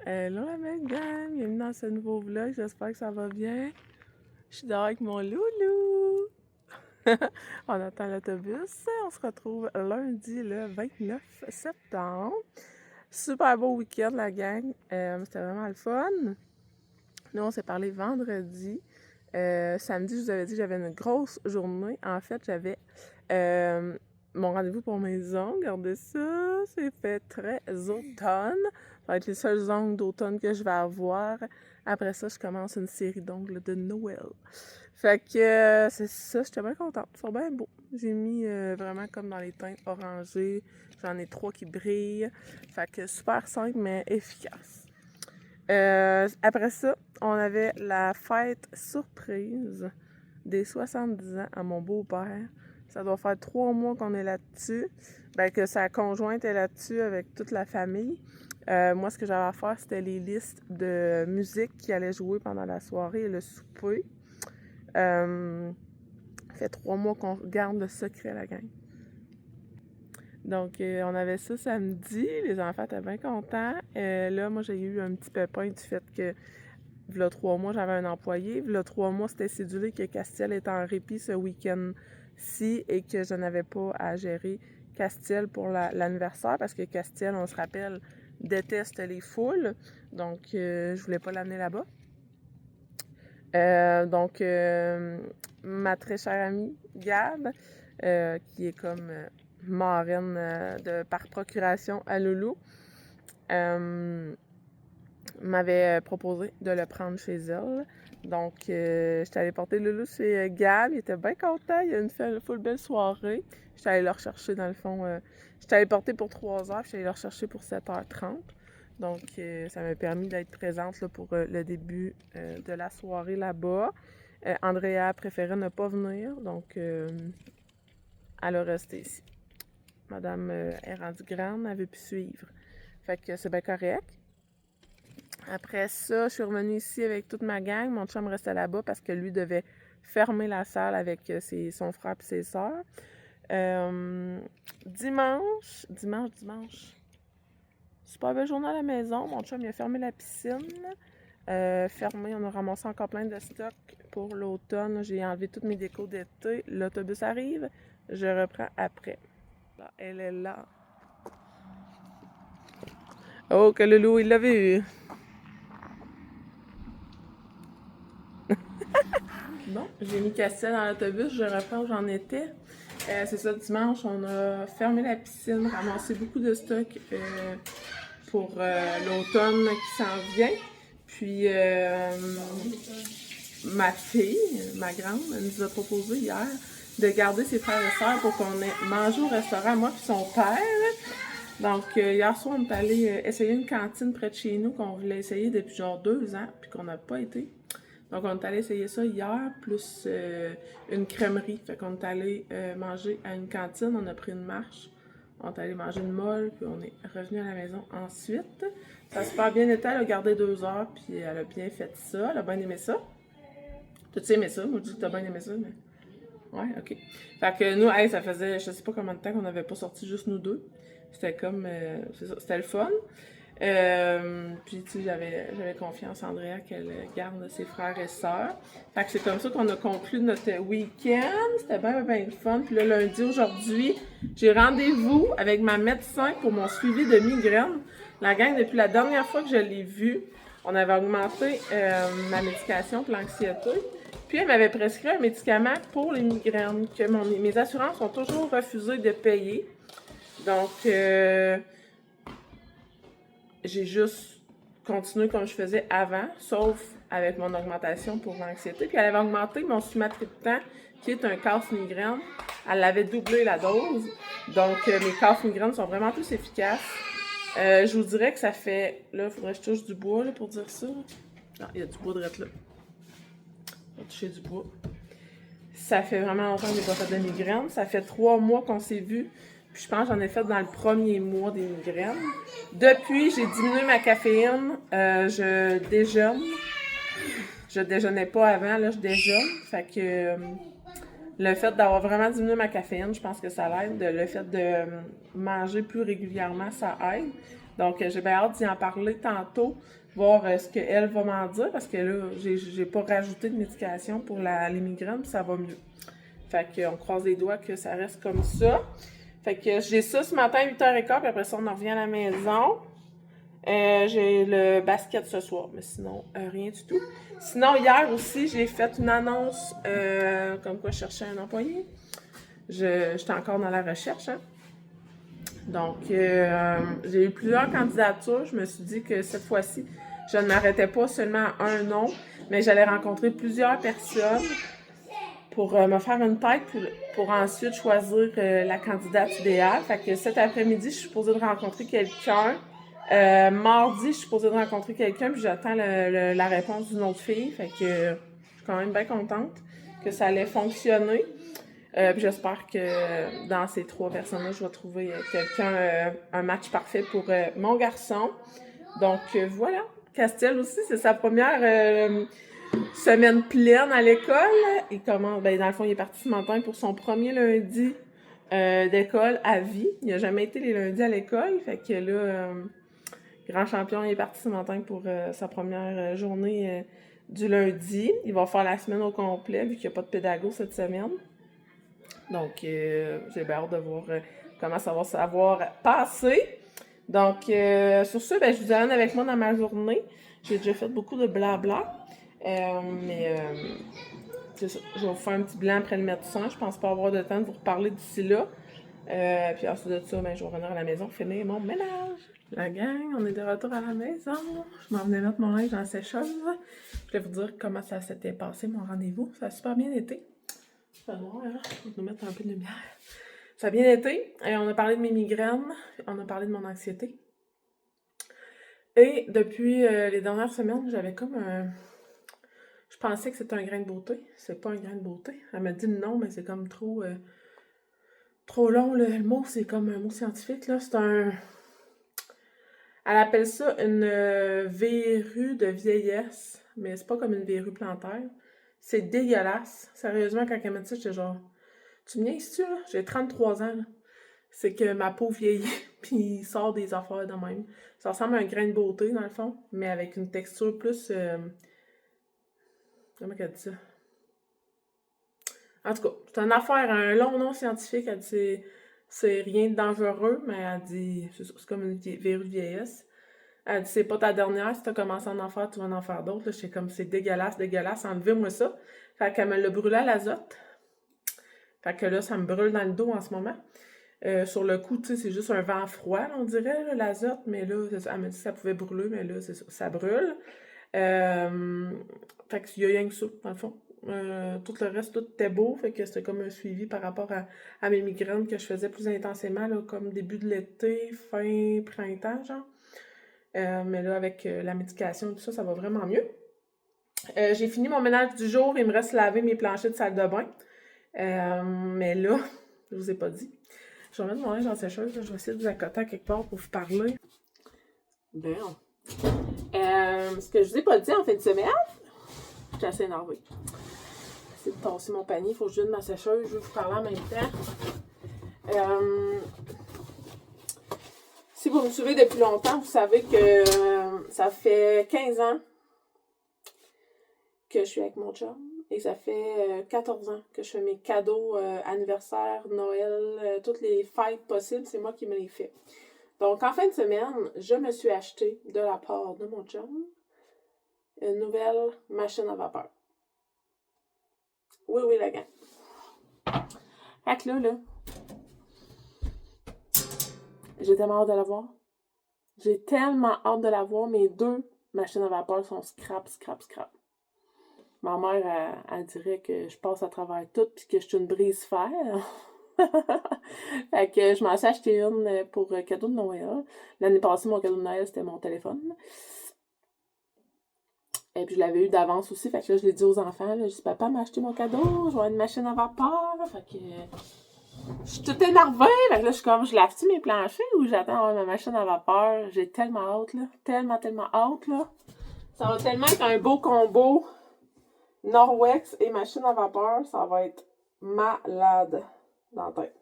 Hello la belle gang, bienvenue dans ce nouveau vlog, j'espère que ça va bien. Je suis dehors avec mon loulou. On attend l'autobus, on se retrouve lundi le 29 septembre. Super beau week-end la gang, c'était vraiment le fun. Nous on s'est parlé vendredi. Samedi, je vous avais dit que j'avais une grosse journée. En fait, j'avais mon rendez-vous pour mes ongles. Regardez ça, c'est fait très automne. Ça va être les seuls ongles d'automne que je vais avoir. Après ça, je commence une série d'ongles de Noël. Fait que c'est ça, j'étais bien contente. Ils sont bien beaux. J'ai mis vraiment comme dans les teintes orangées. J'en ai 3 qui brillent. Fait que super simple, mais efficace. Après ça, on avait la fête surprise des 70 ans à mon beau-père. Ça doit faire 3 mois qu'on est là-dessus. Ben, que sa conjointe est là-dessus avec toute la famille. Moi, ce que j'avais à faire, c'était les listes de musique qui allaient jouer pendant la soirée et le souper. Ça fait 3 mois qu'on garde le secret, la gang. Donc, on avait ça samedi. Les enfants étaient bien contents. Là, moi, j'ai eu un petit pépin du fait que, v'là 3 mois, j'avais un employé. V'là 3 mois, c'était cédulé que Castiel était en répit ce week-end-ci et que je n'avais pas à gérer Castiel pour l'anniversaire parce que Castiel, on se rappelle, déteste les foules. Donc, je voulais pas l'amener là-bas. Donc, ma très chère amie Gab, qui est comme marraine par procuration à Loulou, m'avait proposé de le prendre chez elle. Donc, j'étais allée porter Loulou chez Gab. Il était bien content. Il a une full belle soirée. J'étais allée le rechercher dans le fond. J'étais allée porter pour 3 heures, puis j'étais allée le rechercher pour 7h30. Donc, ça m'a permis d'être présente là, pour le début de la soirée là-bas. Andrea préférait ne pas venir, donc elle a resté ici. Madame est rendue grande, elle avait pu suivre. Fait que c'est bien correct. Après ça, je suis revenue ici avec toute ma gang. Mon chum restait là-bas parce que lui devait fermer la salle avec son frère et ses sœurs. Dimanche. Super belle journée à la maison. Mon chum il a fermé la piscine. Fermé, on a ramassé encore plein de stock pour l'automne. J'ai enlevé toutes mes décos d'été. L'autobus arrive. Je reprends après. Là, elle est là. Oh, que Loulou, il l'a vu. Bon, j'ai mis Castiel dans l'autobus, je reprends où j'en étais. C'est ça, dimanche, on a fermé la piscine, ramassé beaucoup de stock pour l'automne qui s'en vient. Puis, ma fille, ma grande, elle nous a proposé hier de garder ses frères et sœurs pour qu'on ait mangé au restaurant, moi puis son père. Donc, hier soir, on est allé essayer une cantine près de chez nous qu'on voulait essayer depuis genre 2 ans, puis qu'on n'a pas été. Donc, on est allé essayer ça hier, plus une crèmerie. Fait qu'on est allé manger à une cantine, on a pris une marche. On est allé manger une molle, puis on est revenu à la maison ensuite. Ça a super bien été, elle a gardé 2 heures, puis elle a bien fait ça, elle a bien aimé ça. T'as-tu aimé ça? Moi, je dis que t'as bien aimé ça, mais... Ouais, ok. Fait que nous, hey, ça faisait je sais pas combien de temps qu'on n'avait pas sorti juste nous deux. C'était comme... c'est ça, c'était le fun. Puis, tu sais, j'avais confiance en Andrea qu'elle garde ses frères et sœurs. Fait que c'est comme ça qu'on a conclu notre week-end. C'était bien le fun. Puis là, lundi, aujourd'hui, j'ai rendez-vous avec ma médecin pour mon suivi de migraine. La gang, depuis la dernière fois que je l'ai vue, on avait augmenté ma médication pour l'anxiété. Puis elle m'avait prescrit un médicament pour les migraines que mes assurances ont toujours refusé de payer. Donc, j'ai juste continué comme je faisais avant, sauf avec mon augmentation pour l'anxiété. Puis elle avait augmenté mon sumatriptan, qui est un casse-migraine. Elle l'avait doublé la dose. Donc, mes casse-migraines sont vraiment plus efficaces. Je vous dirais que ça fait... Là, il faudrait que je touche du bois là, pour dire ça. Non, il y a du bois de là. On va toucher du bois. Ça fait vraiment longtemps que j'ai pas fait de migraine. Ça fait 3 mois qu'on s'est vu. Puis je pense que j'en ai fait dans le premier mois des migraines. Depuis, j'ai diminué ma caféine. Je déjeune. Je déjeunais pas avant, là, je déjeune. Fait que le fait d'avoir vraiment diminué ma caféine, je pense que ça l'aide. Le fait de manger plus régulièrement, ça aide. Donc, j'ai bien hâte d'y en parler tantôt, voir ce qu'elle va m'en dire, parce que là, j'ai pas rajouté de médication pour les migraines, puis ça va mieux. Fait qu'on croise les doigts que ça reste comme ça. Fait que j'ai ça ce matin à 8h15, puis après ça, on en revient à la maison. J'ai le basket ce soir, mais sinon, rien du tout. Sinon, hier aussi, j'ai fait une annonce comme quoi je cherchais un employé. J'étais encore dans la recherche, hein. Donc, j'ai eu plusieurs candidatures. Je me suis dit que cette fois-ci, je ne m'arrêtais pas seulement à un nom, mais j'allais rencontrer plusieurs personnes pour me faire une tête pour ensuite choisir la candidate idéale. Fait que cet après-midi, je suis supposée de rencontrer quelqu'un. Mardi, je suis supposée de rencontrer quelqu'un, puis j'attends la réponse d'une autre fille. Fait que je suis quand même bien contente que ça allait fonctionner. Puis j'espère que dans ces 3 personnes-là, je vais trouver quelqu'un, un match parfait pour mon garçon. Donc voilà. Castel aussi, c'est sa première semaine pleine à l'école. Il commence, ben dans le fond, il est parti ce matin pour son premier lundi d'école à vie. Il n'a jamais été les lundis à l'école. Fait que là, grand champion, il est parti ce matin pour sa première journée du lundi. Il va faire la semaine au complet, vu qu'il n'y a pas de pédago cette semaine. Donc, j'ai bien hâte de voir comment ça va savoir passer. Donc, sur ce, ben, je vous amène avec moi dans ma journée. J'ai déjà fait beaucoup de blabla. Mais c'est ça. Je vais vous faire un petit bilan après le médecin. Je pense pas avoir de temps de vous reparler d'ici là. Puis ensuite de ça, ben, je vais revenir à la maison finir mon ménage. La gang, on est de retour à la maison. Je m'en venais mettre mon linge dans la sécheuse. Je vais vous dire comment ça s'était passé, mon rendez-vous. Ça a super bien été. C'est noir, hein? On va nous mettre un peu de lumière. Ça a bien été. Et on a parlé de mes migraines. On a parlé de mon anxiété. Et depuis les dernières semaines, j'avais comme un... Je pensais que c'était un grain de beauté. C'est pas un grain de beauté. Elle m'a dit non, mais c'est comme trop long. Le mot, c'est comme un mot scientifique. Là. C'est un... Elle appelle ça une verrue de vieillesse. Mais c'est pas comme une verrue plantaire. C'est dégueulasse. Sérieusement, quand elle m'a dit ça, j'étais genre... Tu me niaises-tu, là? J'ai 33 ans, là. C'est que ma peau vieillit, puis il sort des affaires de même. Ça ressemble à un grain de beauté, dans le fond, mais avec une texture plus... comment elle dit ça? En tout cas, c'est une affaire, un long nom scientifique. Elle dit c'est rien de dangereux, mais elle dit c'est comme une verrue de vieillesse. Elle dit c'est pas ta dernière, si t'as commencé à en faire, tu vas en faire d'autres. J'étais comme c'est dégueulasse, enlevez-moi ça. Fait qu'elle me l'a brûlé à l'azote. Fait que là, ça me brûle dans le dos en ce moment. Sur le coup, tu sais, c'est juste un vent froid, là, on dirait, l'azote, mais là, elle m'a dit que ça pouvait brûler, mais là, c'est ça brûle. Fait qu'il y a rien que ça, dans le fond. Tout le reste, tout était beau, fait que c'était comme un suivi par rapport à mes migraines que je faisais plus intensément, là, comme début de l'été, fin printemps, genre. Mais là, avec la médication et tout ça, ça va vraiment mieux. J'ai fini mon ménage du jour, il me reste laver mes planchers de salle de bain. Mais là, je vous ai pas dit. Je vais mettre mon linge en sécheuse, je vais essayer de vous accoter quelque part pour vous parler. Bon. Ce que je vous ai pas dit en fin de semaine, je suis assez énervée. J'essaie de tasser mon panier, il faut que je donne ma sécheuse, je vais vous parler en même temps. Si vous me suivez depuis longtemps, vous savez que ça fait 15 ans que je suis avec mon chum. Et ça fait 14 ans que je fais mes cadeaux anniversaire, Noël, toutes les fêtes possibles, c'est moi qui me les fais. Donc, en fin de semaine, je me suis acheté de la part de mon chum une nouvelle machine à vapeur. Oui, la gang. Fait que là, j'ai tellement hâte de la voir. J'ai tellement hâte de la voir. Mes 2 machines à vapeur sont scrap. Ma mère, elle dirait que je passe à travers tout puis que je suis une brise-fer. Fait que je m'en suis acheté une pour cadeau de Noël. L'année passée, mon cadeau de Noël, c'était mon téléphone. Et puis je l'avais eu d'avance aussi. Fait que là, je l'ai dit aux enfants. Là, je dis, papa m'a acheté mon cadeau, je vais avoir une machine à vapeur. Fait que je suis toute énervée. Fait que là, je suis comme, je lave-tu mes planchers ou j'attends avoir ma machine à vapeur? J'ai tellement hâte, là. Tellement hâte, là. Ça va tellement être un beau combo. Norwex et machine à vapeur, ça va être malade dans la tête.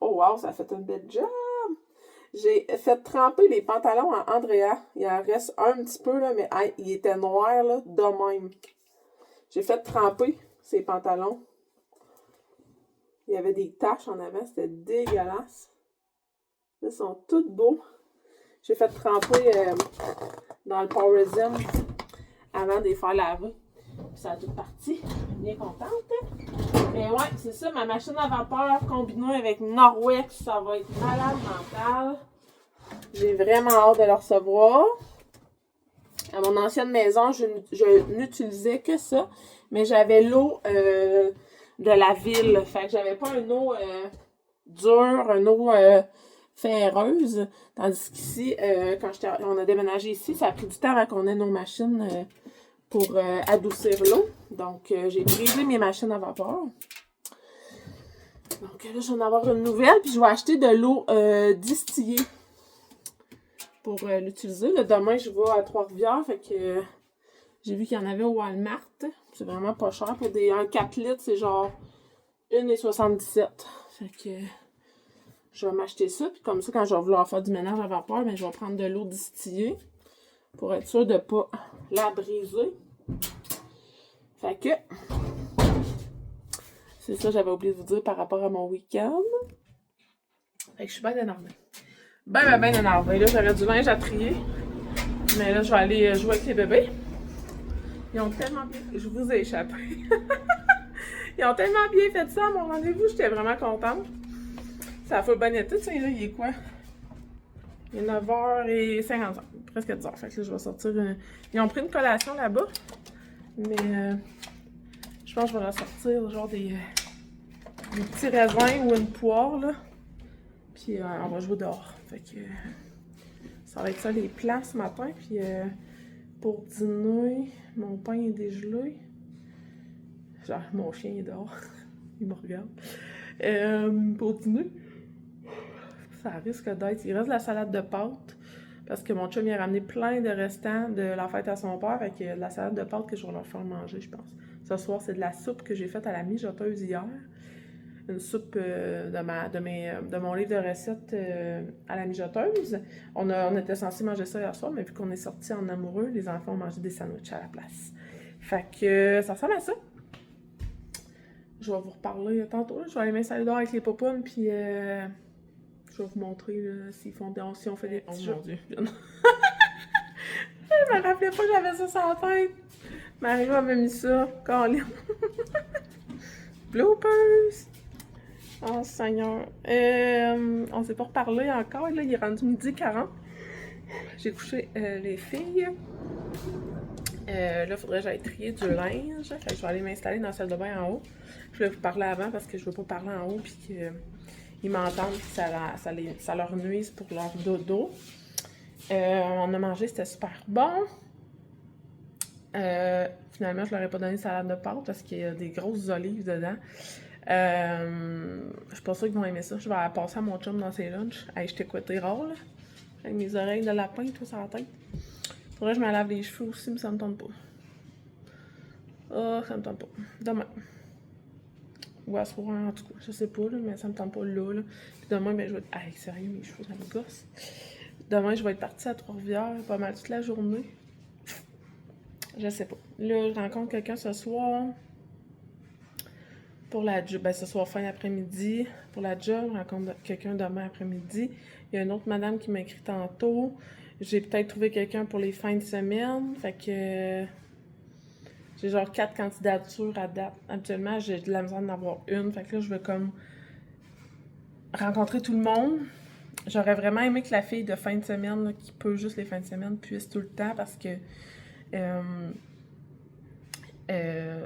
Oh wow, ça a fait une belle job! J'ai fait tremper les pantalons à Andrea. Il en reste un petit peu, là, mais hey, il était noir, là, de même. J'ai fait tremper ces pantalons. Il y avait des taches en avant, c'était dégueulasse. Ils sont tous beaux. J'ai fait tremper dans le Powerzen avant de les faire laver. Ça a tout parti. Bien contente. Mais ouais, c'est ça, ma machine à vapeur combinée avec Norwex, ça va être malade mental. J'ai vraiment hâte de le recevoir. À mon ancienne maison, je n'utilisais que ça, mais j'avais l'eau de la ville. Fait que j'avais pas une eau dure, une eau ferreuse. Tandis qu'ici, quand on a déménagé ici, ça a pris du temps avant qu'on ait nos machines pour adoucir l'eau. Donc, j'ai brisé mes machines à vapeur. Donc là, je vais en avoir une nouvelle, puis je vais acheter de l'eau distillée pour l'utiliser. Demain, je vais à Trois-Rivières, fait que j'ai vu qu'il y en avait au Walmart. C'est vraiment pas cher. Pour un 4 litres, c'est genre 1,77. Fait que je vais m'acheter ça, puis comme ça, quand je vais vouloir faire du ménage à vapeur, ben, je vais prendre de l'eau distillée pour être sûr de ne pas la briser. Fait que c'est ça, j'avais oublié de vous dire par rapport à mon week-end. Fait que je suis bien énervée. Ben énervée. Là, j'avais du linge à trier. Mais là, je vais aller jouer avec les bébés. Ils ont tellement bien... Je vous ai échappé. Ils ont tellement bien fait ça à mon rendez-vous. J'étais vraiment contente. Ça a fait bien été. Tu sais, là, il est quoi? Il est 9h55. Presque 10h. Fait que là, je vais sortir... Ils ont pris une collation là-bas. Mais je pense que je vais leur sortir genre des petits raisins ou une poire, là. Puis on va jouer dehors. Fait que ça va être ça les plans ce matin. Puis pour dîner, mon pain est dégelé. Genre, mon chien est dehors. Il me regarde. Pour dîner, ça risque d'être... Il reste de la salade de pâtes. Parce que mon chum il a ramené plein de restants de la fête à son père. Fait qu'il y a de la salade de pâtes que je vais leur faire manger, je pense. Ce soir, c'est de la soupe que j'ai faite à la mijoteuse hier. Une soupe de mon livre de recettes à la mijoteuse. On était censé manger ça hier soir, mais vu qu'on est sortis en amoureux, les enfants ont mangé des sandwichs à la place. Fait que ça ressemble à ça. Je vais vous reparler tantôt. Là. Je vais aller m'installer dehors avec les popounes, puis je vais vous montrer là, si on fait des petits jeux. Oh mon Dieu. Je me rappelais pas que j'avais ça sur la tête. Marie m'a mis ça. Colin. Bloopers! Oh Seigneur. On s'est pas reparlé encore. Là, il est rendu 12h40. J'ai couché les filles. Là, il faudrait que j'aille trier du linge. Fait que je vais aller m'installer dans la salle de bain en haut. Je voulais vous parler avant parce que je veux pas parler en haut puis qu'ils m'entendent et que ça leur nuise pour leur dodo. On a mangé, c'était super bon. Finalement, je leur ai pas donné de salade de pâtes parce qu'il y a des grosses olives dedans. Je suis pas sûre qu'ils vont aimer ça. Je vais passer à mon chum dans ses lunchs. Hey, je t'écoutais rare, là. Avec mes oreilles de lapin, tout sur la tête. Faudrait que je me lave les cheveux aussi, mais ça me tente pas. Ça me tente pas. Demain. Ou à soir, en tout cas. Je sais pas, là, mais ça me tente pas là. Puis demain, ben, je vais être... Hey, sérieux, mes cheveux, ça me gosse. Demain, je vais être partie à Trois-Rivières pas mal toute la journée. Je sais pas. Là, je rencontre quelqu'un ce soir. Pour la job, ben ce soir fin d'après-midi. Pour la job, je rencontre quelqu'un demain après-midi. Il y a une autre madame qui m'a écrit tantôt. J'ai peut-être trouvé quelqu'un pour les fins de semaine. Fait que j'ai genre 4 candidatures à date. Habituellement, j'ai de la misère d'en avoir une. Fait que là, je veux comme rencontrer tout le monde. J'aurais vraiment aimé que la fille de fin de semaine, là, qui peut juste les fins de semaine, puisse tout le temps parce que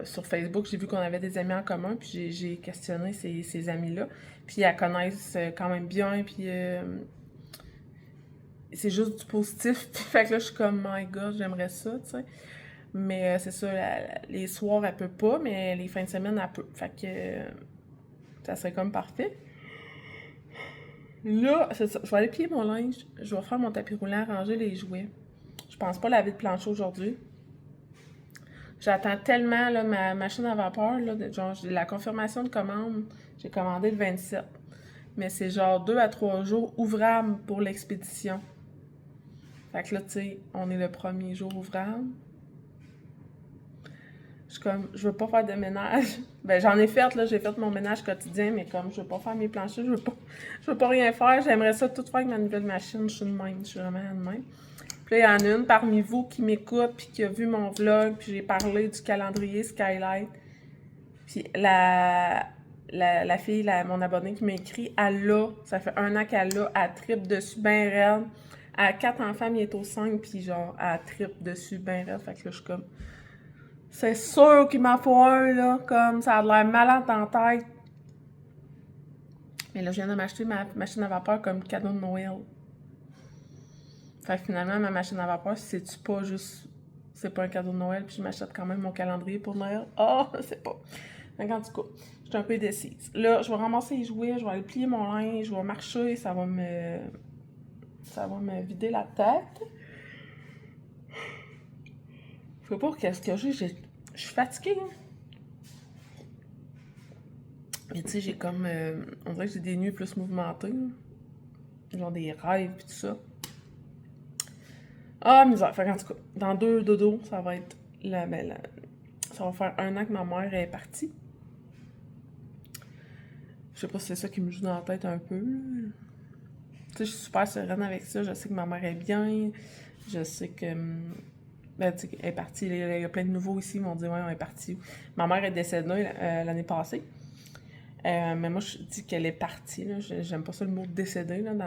sur Facebook, j'ai vu qu'on avait des amis en commun, puis j'ai questionné ces amis-là. Puis elles connaissent quand même bien, puis c'est juste du positif. Puis fait que là, je suis comme, my God, j'aimerais ça, tu sais. Mais c'est ça, les soirs, elle peut pas, mais les fins de semaine, elle peut. Fait que ça serait comme parfait. Là, c'est ça, je vais aller plier mon linge, je vais faire mon tapis roulant, ranger les jouets. Je pense pas laver de plancher aujourd'hui. J'attends tellement là, ma machine à vapeur, là, genre j'ai la confirmation de commande, j'ai commandé le 27. mais c'est genre 2 à 3 jours ouvrables pour l'expédition. Fait que là, tu sais, on est le premier jour ouvrable. Je suis comme, je veux pas faire de ménage. Ben, j'en ai fait, là, j'ai fait mon ménage quotidien, mais comme je veux pas faire mes planchers, je veux pas rien faire. J'aimerais ça tout faire avec ma nouvelle machine. Je suis de même, je suis vraiment de même. Puis là, il y en a une parmi vous qui m'écoute, puis qui a vu mon vlog, puis j'ai parlé du calendrier Skylight. Puis la fille, mon abonnée qui m'a écrit, elle l'a, ça fait 1 an qu'elle l'a, elle tripe dessus ben raide. Elle a 4 enfants, bientôt 5, puis genre, elle tripe dessus ben raide. Fait que là, je suis comme, c'est sûr qu'il m'en faut un, là, comme ça a l'air malade en tête. Mais là, je viens de m'acheter ma machine à vapeur comme cadeau de Noël. Fait que finalement, ma machine à vapeur, c'est-tu pas juste, c'est pas un cadeau de Noël, puis je m'achète quand même mon calendrier pour Noël? Oh, je sais pas. Donc, en tout cas, je suis un peu indécise. Là, je vais ramasser les jouets, je vais aller plier mon linge, je vais marcher, ça va me vider la tête. Je sais pas qu'est-ce que j'ai, je suis fatiguée. Mais tu sais, j'ai comme, on dirait que j'ai des nuits plus mouvementées. Genre des rêves pis tout ça. Ah, misère. Fait qu'en tout cas, dans 2 dodos, ça va être ça va faire 1 an que ma mère est partie. Je sais pas si c'est ça qui me joue dans la tête un peu. Tu sais, je suis super sereine avec ça. Je sais que ma mère est bien. Je sais que. Ben, tu sais, elle est partie. Il y a plein de nouveaux ici. Ils m'ont dit, ouais, on est parti. Ma mère est décédée l'année passée. Mais moi, je dis qu'elle est partie. Là. J'aime pas ça le mot décédée. Là, tu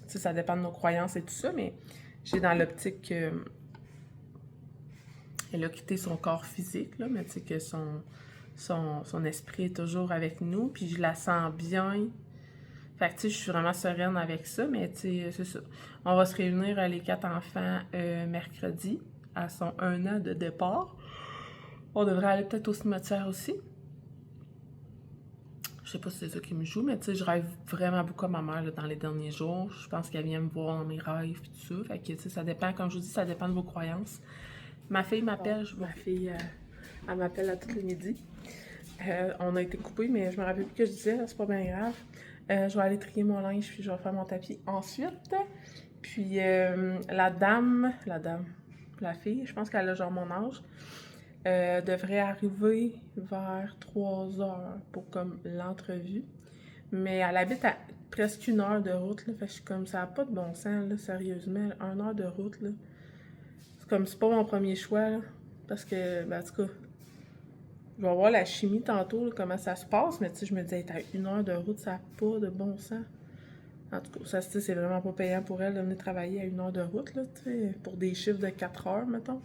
sais, ça dépend de nos croyances et tout ça. Mais j'ai dans l'optique qu'elle a quitté son corps physique. Là, mais tu sais, que son esprit est toujours avec nous. Puis je la sens bien. Fait que, tu sais, je suis vraiment sereine avec ça, mais, tu sais, c'est ça. On va se réunir, les 4 enfants, mercredi, à son 1 an de départ. On devrait aller peut-être au cimetière aussi. Je sais pas si c'est ça qui me joue, mais, tu sais, je rêve vraiment beaucoup à ma mère, là, dans les derniers jours. Je pense qu'elle vient me voir dans mes rêves et tout ça. Fait que, tu sais, ça dépend, comme je vous dis, ça dépend de vos croyances. Ma fille m'appelle, ma fille, elle m'appelle à tous les midis. On a été coupés, mais je me rappelle plus ce que je disais, c'est pas bien grave. Je vais aller trier mon linge, puis je vais faire mon tapis ensuite. Puis la fille, je pense qu'elle a genre mon âge, devrait arriver vers 3 heures pour comme l'entrevue. Mais elle habite à presque 1 heure de route, là, fait que je suis comme, ça n'a pas de bon sens, là, sérieusement, 1 heure de route, là. C'est comme, c'est pas mon premier choix, là, parce que, ben, en tout cas, je vais voir la chimie tantôt, là, comment ça se passe, mais tu sais, je me disais, t'as 1 heure de route, ça n'a pas de bon sens. En tout cas, ça, c'est vraiment pas payant pour elle de venir travailler à 1 heure de route, là, tu sais, pour des chiffres de 4 heures, mettons.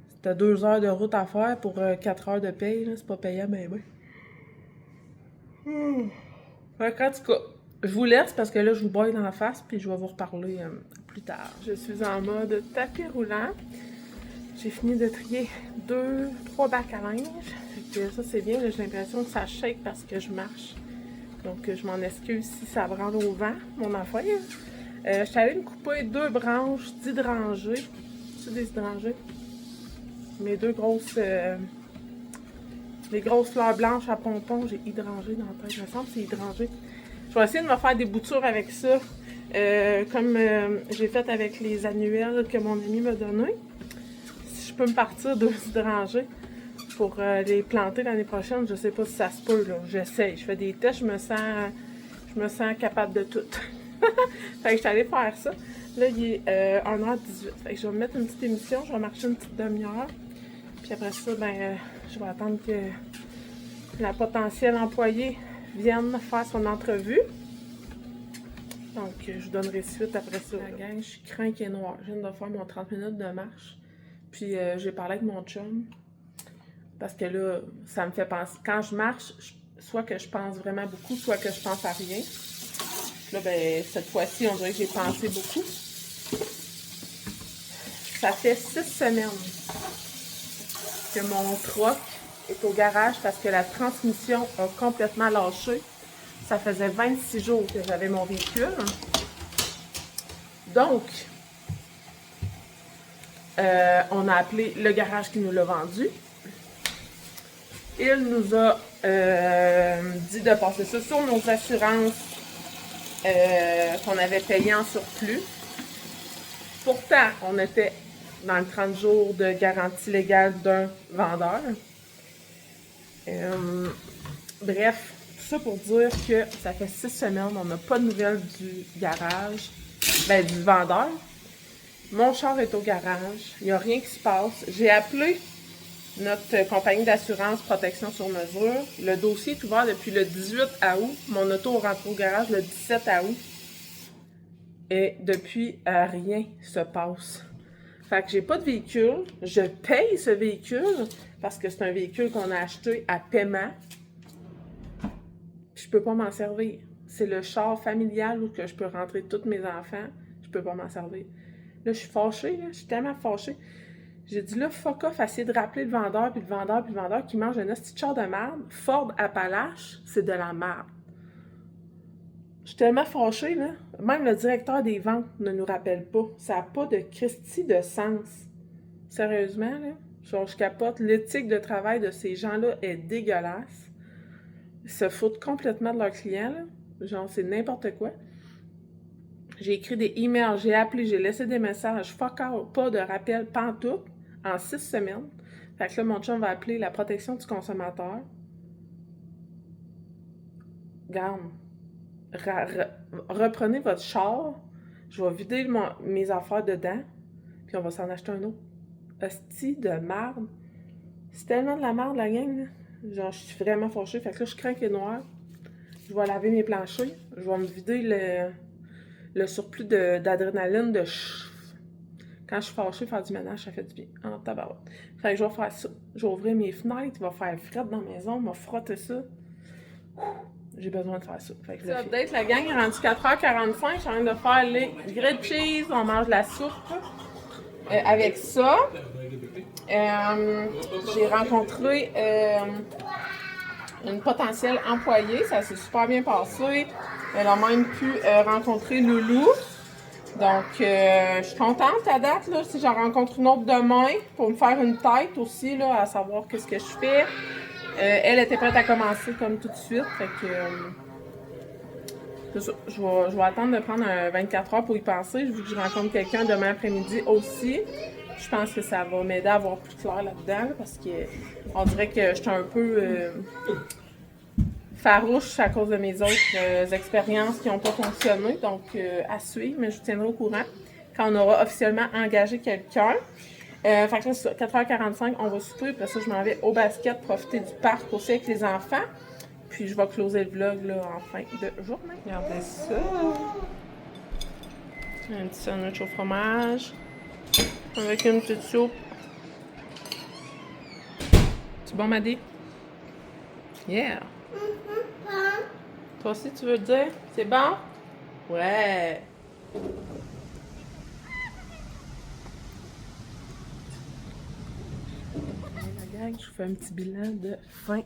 Si t'as 2 heures de route à faire pour 4 heures de paye, là, c'est pas payant, ben oui. Fait qu'en tout cas, je vous laisse parce que là, je vous boille dans la face, puis je vais vous reparler plus tard. Je suis en mode tapis roulant. J'ai fini de trier 3 bacs à linge. Fait que ça, c'est bien. J'ai l'impression que ça shake parce que je marche. Donc, je m'en excuse si ça branle au vent, mon affaire. Je suis allée me couper 2 branches d'hydrangées. C'est des hydrangées? Mes 2 grosses... les grosses fleurs blanches à pompons, j'ai hydrangé dans la tête. Il me semble que c'est hydrangé. Je vais essayer de me faire des boutures avec ça. Comme j'ai fait avec les annuelles que mon ami m'a donné. Si je peux me partir 2 hydrangées pour les planter l'année prochaine, je sais pas si ça se peut, là. J'essaye. Je fais des tests, je me sens capable de tout. Fait que je suis allée faire ça. Là, il est 1h18. Fait que je vais me mettre une petite émission, je vais marcher une petite demi-heure. Puis après ça, ben, je vais attendre que la potentielle employée vienne faire son entrevue. Donc, je vous donnerai suite après ça. La gang, je suis crinque et noire. Je viens de faire mon 30 minutes de marche. Puis, j'ai parlé avec mon chum. Parce que là, ça me fait penser. Quand je marche, soit que je pense vraiment beaucoup, soit que je pense à rien. Là, ben, cette fois-ci, on dirait que j'ai pensé beaucoup. Ça fait 6 semaines que mon truck est au garage parce que la transmission a complètement lâché. Ça faisait 26 jours que j'avais mon véhicule. Donc, on a appelé le garage qui nous l'a vendu. Il nous a dit de passer ça sur nos assurances qu'on avait payées en surplus. Pourtant, on était dans le 30 jours de garantie légale d'un vendeur. Bref, tout ça pour dire que ça fait 6 semaines, on n'a pas de nouvelles du garage, du vendeur. Mon char est au garage, il n'y a rien qui se passe. J'ai appelé notre compagnie d'assurance protection sur mesure. Le dossier est ouvert depuis le 18 août. Mon auto rentre au garage le 17 août. Et depuis, rien se passe. Fait que j'ai pas de véhicule. Je paye ce véhicule parce que c'est un véhicule qu'on a acheté à paiement. Je peux pas m'en servir. C'est le char familial où que je peux rentrer tous mes enfants. Je peux pas m'en servir. Là, je suis fâchée. Là. Je suis tellement fâchée. J'ai dit là, fuck off, essayer de rappeler le vendeur, puis le vendeur, puis le vendeur qui mange un hostie de char de merde. Ford Appalache, c'est de la merde. Je suis tellement fâchée, là. Même le directeur des ventes ne nous rappelle pas. Ça n'a pas de Christie de sens. Sérieusement, là. Genre, je capote. L'éthique de travail de ces gens-là est dégueulasse. Ils se foutent complètement de leurs clients, là. Genre, c'est n'importe quoi. J'ai écrit des emails, j'ai appelé, j'ai laissé des messages. Fuck out, pas de rappel pantoute en 6 semaines. Fait que là, mon chum va appeler la protection du consommateur. Garde. Reprenez votre char, je vais vider mes affaires dedans, puis on va s'en acheter un autre. Hostie de merde. C'est tellement de la merde, la gang, là. Genre, je suis vraiment fâchée. Fait que là, je crains qu'il est noir. Je vais laver mes planchers. Je vais me vider le surplus d'adrénaline quand je suis fâchée, faire du ménage, ça fait du bien. En tabarouette. Fait que je vais faire ça. Je vais ouvrir mes fenêtres, il va faire fret dans la maison, il va frotter ça. J'ai besoin de faire ça. Fait que ça update, la gang est rendue 4h45. Je suis en train de faire les grilled cheese. On mange de la soupe avec ça. J'ai rencontré une potentielle employée. Ça s'est super bien passé. Elle a même pu rencontrer Loulou. Donc, je suis contente à date. Là, si j'en rencontre une autre demain pour me faire une tête aussi, là, à savoir qu'est-ce que je fais. Elle était prête à commencer comme tout de suite. Fait que c'est ça. Je vais attendre de prendre 24 heures pour y penser. Vu que je rencontre quelqu'un demain après-midi aussi. Je pense que ça va m'aider à voir plus clair là-dedans. Là, parce que on dirait que j'étais un peu farouche à cause de mes autres expériences qui n'ont pas fonctionné. Donc, à suivre, mais je vous tiendrai au courant quand on aura officiellement engagé quelqu'un. Fait que là, c'est ça, 4h45, on va souper. Après ça, je m'en vais au basket, profiter du parc aussi avec les enfants. Puis, je vais closer le vlog là, en fin de journée. Regardez ça. Un petit sandwich au fromage. Avec une petite soupe. C'est bon, Maddy? Yeah! Toi aussi, tu veux le dire? C'est bon? Ouais! La gang, je vous fais un petit bilan de fin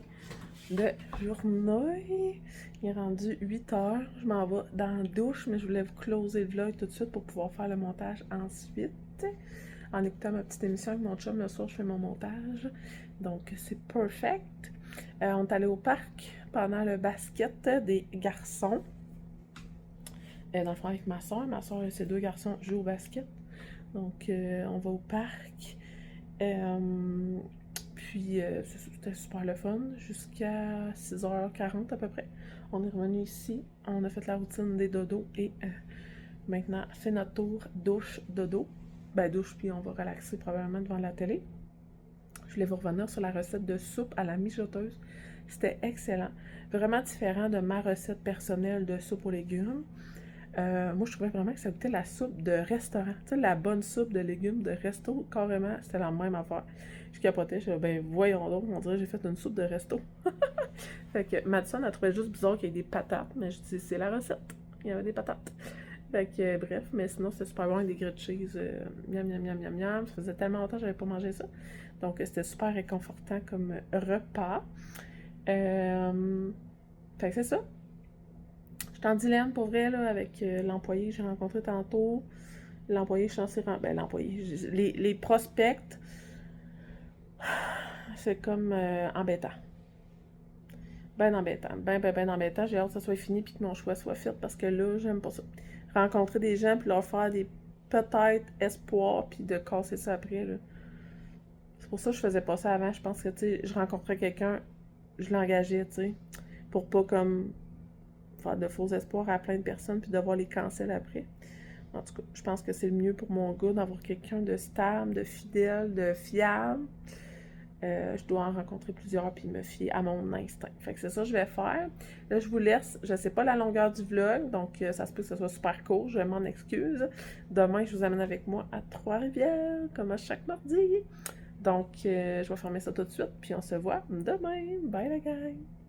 de journée. Il est rendu 8h. Je m'en vais dans la douche, mais je voulais vous closer le vlog tout de suite pour pouvoir faire le montage ensuite. En écoutant ma petite émission avec mon chum, le soir, je fais mon montage. Donc, c'est perfect. On est allé au parc pendant le basket des garçons. Dans le fond, avec ma soeur. Ma soeur et ses 2 garçons jouent au basket. Donc, on va au parc. Puis, c'était super le fun. Jusqu'à 6h40 à peu près. On est revenu ici. On a fait la routine des dodos. Et maintenant, fait notre tour douche-dodo. Douche, puis on va relaxer probablement devant la télé. Je voulais vous revenir sur la recette de soupe à la mijoteuse. C'était excellent. Vraiment différent de ma recette personnelle de soupe aux légumes. Moi, je trouvais vraiment que ça goûtait la soupe de restaurant. Tu sais, la bonne soupe de légumes de resto, carrément, c'était la même affaire. Je capotais, je disais, voyons donc, on dirait que j'ai fait une soupe de resto. Fait que Madison a trouvé juste bizarre qu'il y ait des patates, mais je dis, c'est la recette. Il y avait des patates. Fait que, bref, mais sinon, c'était super bon avec des grilled cheese. Miam, miam, miam, miam, miam. Ça faisait tellement longtemps que j'avais pas mangé ça. Donc, c'était super réconfortant comme repas. Fait que c'est ça. Je suis en dilemme pour vrai, là, avec l'employé que j'ai rencontré tantôt. L'employé, je suis censée... l'employé. Les prospects, c'est comme embêtant. ben embêtant. Ben embêtant. J'ai hâte que ça soit fini puis que mon choix soit fait parce que là, j'aime pas ça. Rencontrer des gens puis leur faire des peut-être espoirs puis de casser ça après, là. C'est pour ça que je faisais pas ça avant. Je pense que, tu sais, je rencontrais quelqu'un, je l'engageais, tu sais, pour pas comme faire de faux espoirs à plein de personnes puis devoir les cancel après. En tout cas, je pense que c'est le mieux pour mon gars d'avoir quelqu'un de stable, de fidèle, de fiable. Je dois en rencontrer plusieurs puis me fier à mon instinct. Fait que c'est ça que je vais faire. Là, je vous laisse. Je sais pas la longueur du vlog, donc ça se peut que ce soit super court. Je m'en excuse. Demain, je vous amène avec moi à Trois-Rivières, comme à chaque mardi. Donc, je vais fermer ça tout de suite, puis on se voit demain. Bye la gang!